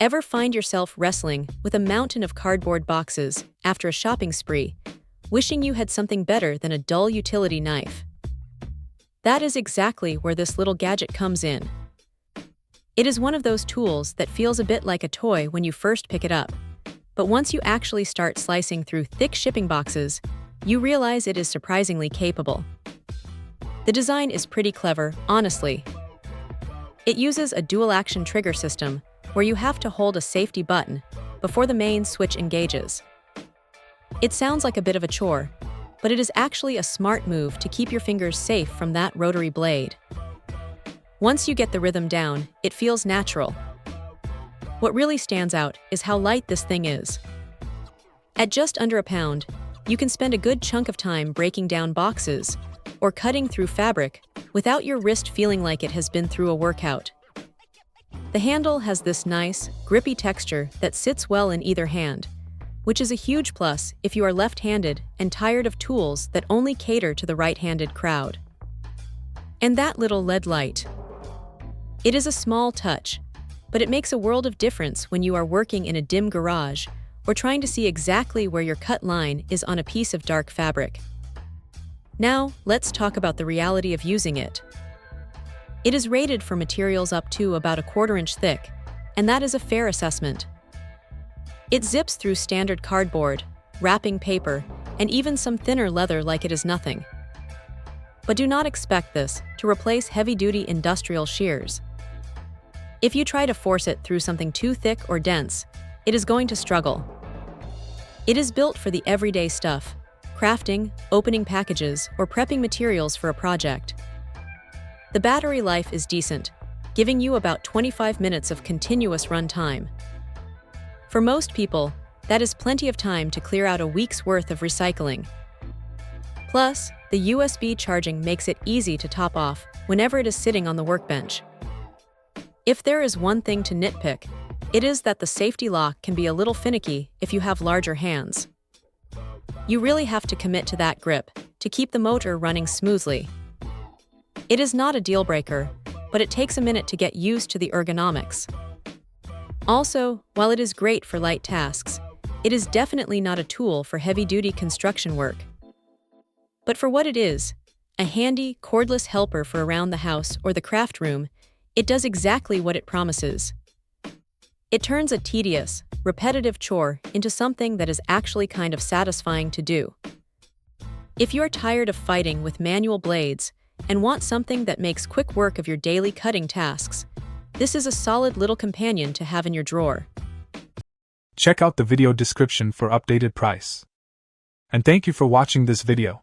Ever find yourself wrestling with a mountain of cardboard boxes after a shopping spree, wishing you had something better than a dull utility knife? That is exactly where this little gadget comes in. It is one of those tools that feels a bit like a toy when you first pick it up, but once you actually start slicing through thick shipping boxes, you realize it is surprisingly capable. The design is pretty clever, honestly. It uses a dual-action trigger system where you have to hold a safety button before the main switch engages. It sounds like a bit of a chore, but it is actually a smart move to keep your fingers safe from that rotary blade. Once you get the rhythm down, it feels natural. What really stands out is how light this thing is. At just under a pound, you can spend a good chunk of time breaking down boxes or cutting through fabric without your wrist feeling like it has been through a workout. The handle has this nice, grippy texture that sits well in either hand, which is a huge plus if you are left-handed and tired of tools that only cater to the right-handed crowd. And that little LED light. It is a small touch, but it makes a world of difference when you are working in a dim garage or trying to see exactly where your cut line is on a piece of dark fabric. Now, let's talk about the reality of using it. It is rated for materials up to about 1/4 inch thick, and that is a fair assessment. It zips through standard cardboard, wrapping paper, and even some thinner leather like it is nothing. But do not expect this to replace heavy-duty industrial shears. If you try to force it through something too thick or dense, it is going to struggle. It is built for the everyday stuff, crafting, opening packages, or prepping materials for a project. The battery life is decent, giving you about 25 minutes of continuous run time. For most people, that is plenty of time to clear out a week's worth of recycling. Plus, the USB charging makes it easy to top off whenever it is sitting on the workbench. If there is one thing to nitpick, it is that the safety lock can be a little finicky if you have larger hands. You really have to commit to that grip to keep the motor running smoothly. It is not a deal breaker, but it takes a minute to get used to the ergonomics. Also, while it is great for light tasks, it is definitely not a tool for heavy-duty construction work. But for what it is, a handy, cordless helper for around the house or the craft room, it does exactly what it promises. It turns a tedious, repetitive chore into something that is actually kind of satisfying to do. If you're tired of fighting with manual blades and want something that makes quick work of your daily cutting tasks, this is a solid little companion to have in your drawer. Check out the video description for updated price. And thank you for watching this video.